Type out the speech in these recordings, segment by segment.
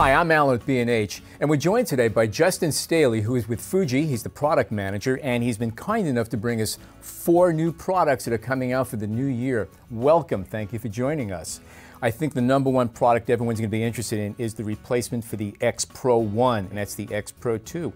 Hi, I'm Allan with B&H, and we're joined today by Justin Stailey, who is with Fuji. He's the product manager, and he's been kind enough to bring us 4 new products that are coming out for the new year. Welcome. Thank you for joining us. I think the #1 product everyone's going to be interested in is the replacement for the X-Pro1, and that's the X-Pro2.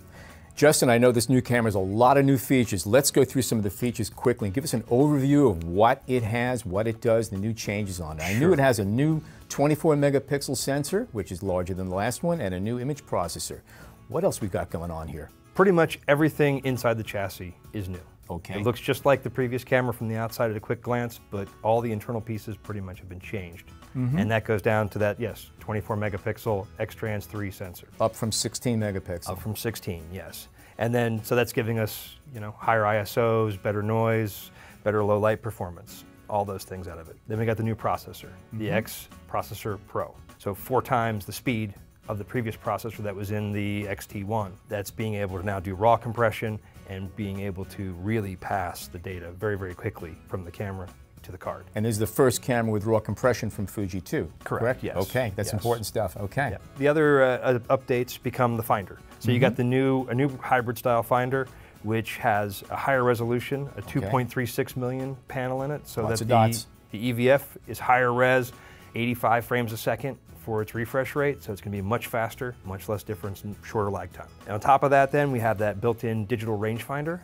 Justin, I know this new camera has a lot of new features. Let's go through some of the features quickly and give us an overview of what it has, what it does, the new changes on it. Sure. I knew it has a new 24 megapixel sensor, which is larger than the last one, and a new image processor. What else we got going on here? Pretty much everything inside the chassis is new. Okay. It looks just like the previous camera from the outside at a quick glance, but all the internal pieces pretty much have been changed. And that goes down to that, yes, 24 megapixel X-Trans 3 sensor. Up from 16 megapixel. Up from 16, yes. And then, so that's giving us, higher ISOs, better noise, better low light performance, all those things out of it. Then we got the new processor, the X Processor Pro. So 4 times the speed of the previous processor that was in the X-T1. That's being able to now do raw compression and being able to really pass the data very, very quickly from the camera to the card. And this is the first camera with raw compression from Fuji too. Correct? Yes. Okay, that's important stuff. Okay. Yeah. The other updates become the Finder. So you got a new hybrid style Finder, which has a higher resolution, a 2.36 million panel in it, so Lots that of dots. the EVF is higher res, 85 frames a second for its refresh rate, so it's going to be much faster, much less difference, and shorter lag time. And on top of that, then we have that built-in digital rangefinder.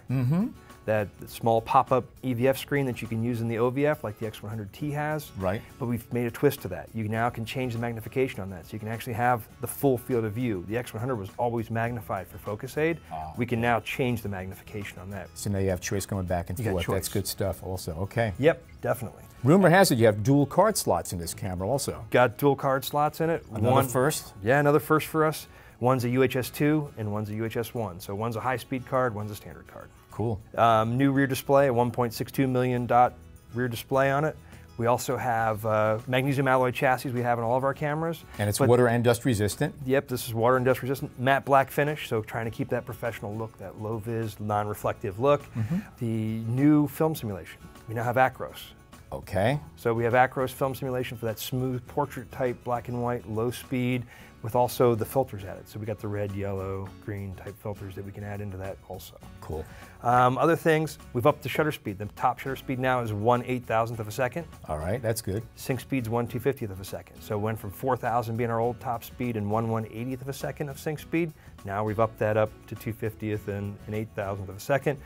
That small pop-up EVF screen that you can use in the OVF like the X100T has. Right. But we've made a twist to that. You now can change the magnification on that, so you can actually have the full field of view. The X100 was always magnified for focus aid. We can now change the magnification on that. So now you have choice going back and forth. That's good stuff also. Okay. Yep, definitely. Rumor has it you have dual card slots in this camera also. Got dual card slots in it. Another first? Yeah, another first for us. One's a UHS-2 and one's a UHS-1. So one's a high-speed card, one's a standard card. Cool. New rear display, a 1.62 million dot rear display on it. We also have magnesium alloy chassis we have in all of our cameras. And it's water and dust resistant? Yep, this is water and dust resistant. Matte black finish, so trying to keep that professional look, that low vis, non-reflective look. The new film simulation. We now have Acros. Okay. So we have Acros film simulation for that smooth portrait type, black and white, low speed, with also the filters added. So we got the red, yellow, green type filters that we can add into that also. Cool. Other things, we've upped the shutter speed. The top shutter speed now is 1/8,000th of a second. All right, that's good. Sync speed's 1/250th of a second. So it went from 4,000 being our old top speed and 1/180th of a second of sync speed. Now we've upped that up to 2/50th and 1/8,000th of a second.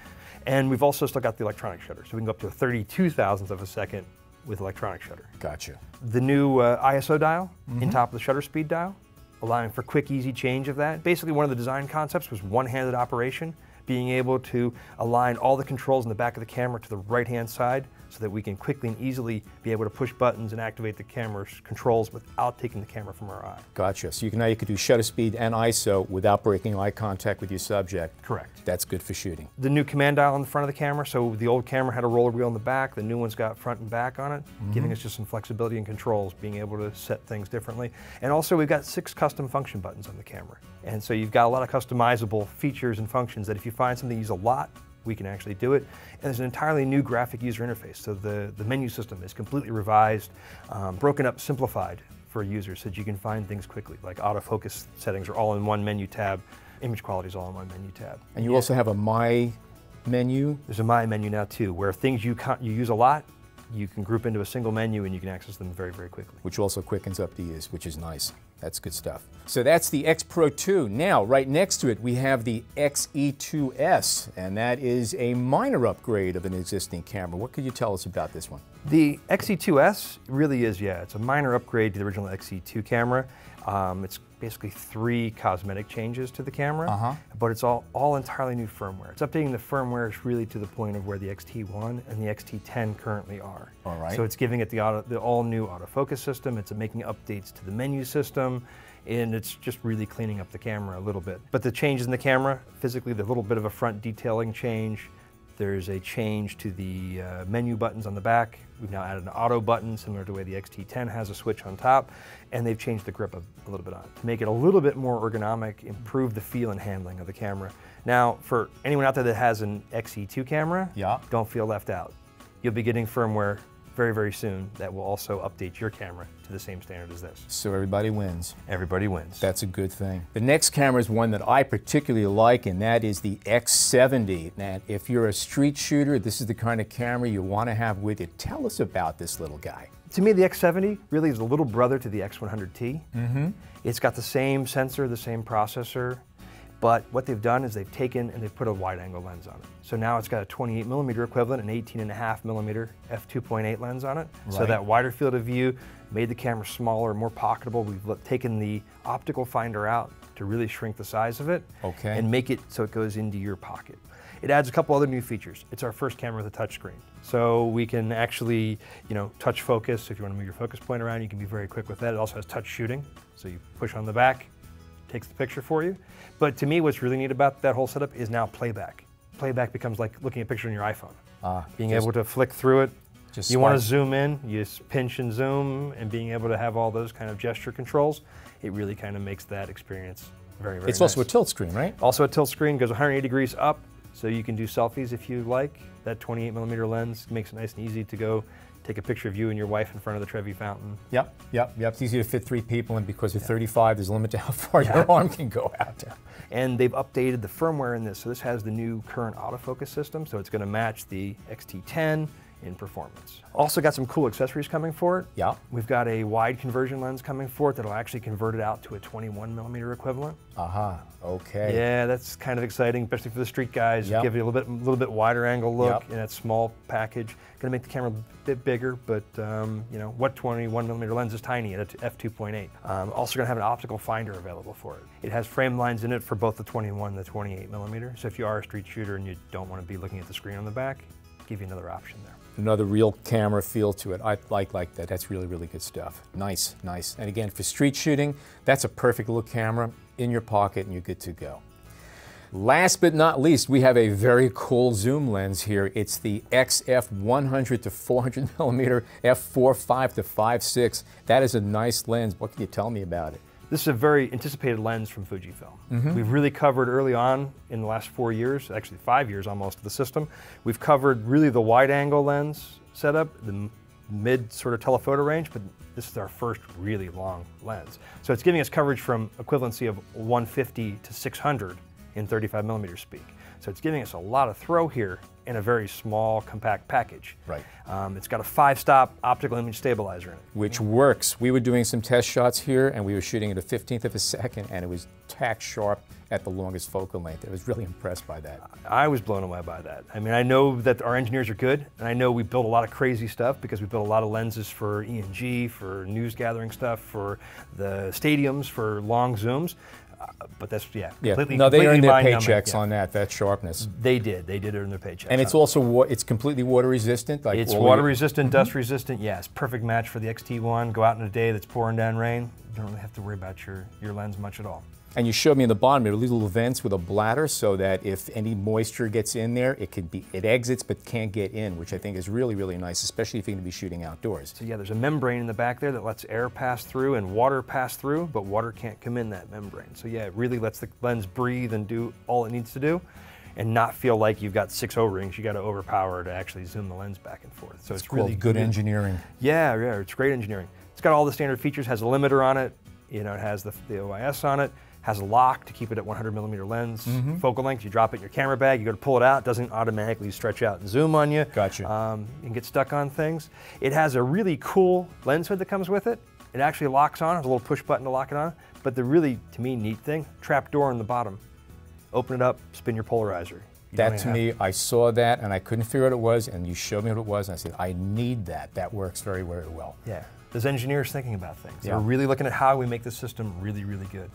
And we've also still got the electronic shutter. So we can go up to a 32,000th of a second with electronic shutter. Gotcha. The new ISO dial in top of the shutter speed dial, allowing for quick, easy change of that. Basically, one of the design concepts was one-handed operation, being able to align all the controls in the back of the camera to the right-hand side so that we can quickly and easily be able to push buttons and activate the camera's controls without taking the camera from our eye. Gotcha. So now you could do shutter speed and ISO without breaking eye contact with your subject. Correct. That's good for shooting. The new command dial on the front of the camera, so the old camera had a roller wheel in the back, the new one's got front and back on it, giving us just some flexibility and controls, being able to set things differently. And also we've got 6 custom function buttons on the camera. And so you've got a lot of customizable features and functions that if you find something you use a lot, we can actually do it. And there's an entirely new graphic user interface. So the menu system is completely revised, broken up, simplified for users so that you can find things quickly. Like autofocus settings are all in one menu tab. Image quality is all in one menu tab. And you also have a My menu? There's a My menu now too, where things you use a lot, you can group into a single menu and you can access them very, very quickly. Which also quickens up the use, which is nice. That's good stuff. So that's the X-Pro2. Now, right next to it, we have the X-E2S, and that is a minor upgrade of an existing camera. What could you tell us about this one? The X-E2S really is, it's a minor upgrade to the original X-E2 camera. It's basically 3 cosmetic changes to the camera, but it's all entirely new firmware. It's updating the firmware really to the point of where the X-T1 and the X-T10 currently are. All right. So it's giving it the all-new autofocus system, it's making updates to the menu system, and it's just really cleaning up the camera a little bit. But the changes in the camera, physically, the little bit of a front detailing change. There's a change to the menu buttons on the back. We've now added an auto button, similar to the way the X-T10 has a switch on top, and they've changed the grip a little bit on it to make it a little bit more ergonomic, improve the feel and handling of the camera. Now, for anyone out there that has an X-E2 camera, don't feel left out. You'll be getting firmware very, very soon that will also update your camera to the same standard as this. So everybody wins. Everybody wins. That's a good thing. The next camera is one that I particularly like, and that is the X70. Now, if you're a street shooter, this is the kind of camera you want to have with you. Tell us about this little guy. To me, the X70 really is a little brother to the X100T. It's got the same sensor, the same processor, but what they've done is they've taken and they've put a wide-angle lens on it. So now it's got a 28mm equivalent, an 18.5mm f2.8 lens on it. Right. So that wider field of view made the camera smaller, more pocketable. We've taken the optical finder out to really shrink the size of it and make it so it goes into your pocket. It adds a couple other new features. It's our first camera with a touchscreen. So we can actually, touch focus. If you want to move your focus point around, you can be very quick with that. It also has touch shooting. So you push on the back, takes the picture for you. But to me, what's really neat about that whole setup is now playback. Playback becomes like looking at a picture on your iPhone. Being able to flick through it. You want to zoom in, you just pinch and zoom, and being able to have all those kind of gesture controls, it really kind of makes that experience very, very nice. It's also a tilt screen, right? Also a tilt screen, goes 180 degrees up, so you can do selfies if you like. That 28mm lens makes it nice and easy to go take a picture of you and your wife in front of the Trevi Fountain. Yep. It's easy to fit 3 people, and because you're 35, there's a limit to how far your arm can go out. And they've updated the firmware in this. So this has the new current autofocus system, so it's going to match the X-T10 in performance. Also got some cool accessories coming for it. Yeah. We've got a wide conversion lens coming for it that'll actually convert it out to a 21mm equivalent. Okay. Yeah, that's kind of exciting, especially for the street guys. Give you a little bit wider angle look in that small package. Going to make the camera a bit bigger, but what 21mm lens is tiny at f2.8. Also going to have an optical finder available for it. It has frame lines in it for both the 21 and the 28mm. So if you are a street shooter and you don't want to be looking at the screen on the back, give you another option there. Another real camera feel to it. I like that. That's really, really good stuff. Nice. And again, for street shooting, that's a perfect little camera in your pocket and you're good to go. Last but not least, we have a very cool zoom lens here. It's the XF100 to 400mm f4.5 to 5.6. That is a nice lens. What can you tell me about it? This is a very anticipated lens from Fujifilm. We've really covered early on in the last 4 years, actually 5 years almost of the system, we've covered really the wide angle lens setup, the mid sort of telephoto range, but this is our first really long lens. So it's giving us coverage from equivalency of 150 to 600 in 35mm speak. So it's giving us a lot of throw here in a very small, compact package. Right. It's got a 5-stop optical image stabilizer in it. Which works. We were doing some test shots here, and we were shooting at a 1/15 of a second, and it was tack sharp at the longest focal length. I was really impressed by that. I was blown away by that. I mean, I know that our engineers are good, and I know we built a lot of crazy stuff because we built a lot of lenses for E&G, for news gathering stuff, for the stadiums, for long zooms. But that's, completely. No, they earned their paychecks on that sharpness. They did earn their paychecks. And it's also, it's completely water resistant? Like it's water resistant, dust resistant, yes. Perfect match for the X-T1. Go out in a day that's pouring down rain. You don't really have to worry about your lens much at all. And you showed me in the bottom, there are little vents with a bladder so that if any moisture gets in there, it exits but can't get in, which I think is really, really nice, especially if you're going to be shooting outdoors. So yeah, there's a membrane in the back there that lets air pass through and water pass through, but water can't come in that membrane. So yeah, it really lets the lens breathe and do all it needs to do and not feel like you've got 6 O-rings you got to overpower to actually zoom the lens back and forth. So it's really good engineering. Yeah, it's great engineering. It's got all the standard features, has a limiter on it, it has the OIS on it, has a lock to keep it at 100mm lens focal length. You drop it in your camera bag, you go to pull it out, it doesn't automatically stretch out and zoom on you. Gotcha. You can get stuck on things. It has a really cool lens hood that comes with it. It actually locks on, has a little push button to lock it on. But the really, to me, neat thing, trap door in the bottom. Open it up, spin your polarizer. That to me, I saw that and I couldn't figure out what it was, and you showed me what it was, and I said, I need that. That works very, very well. Yeah, there's engineers thinking about things. They're really looking at how we make the system really, really good.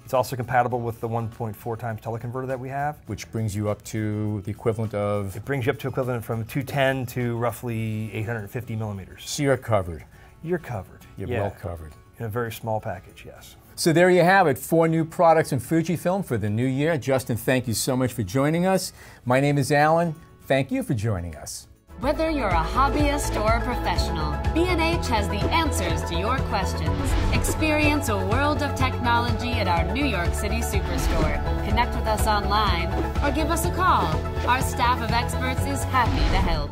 It's also compatible with the 1.4 times teleconverter that we have. Which brings you up to the equivalent of? It brings you up to equivalent from 210 to roughly 850mm. So you're covered. You're covered. You're well covered. In a very small package, yes. So there you have it, 4 new products in Fujifilm for the new year. Justin, thank you so much for joining us. My name is Allan. Thank you for joining us. Whether you're a hobbyist or a professional, B&H has the answers to your questions. Experience a world of technology at our New York City Superstore. Connect with us online or give us a call. Our staff of experts is happy to help.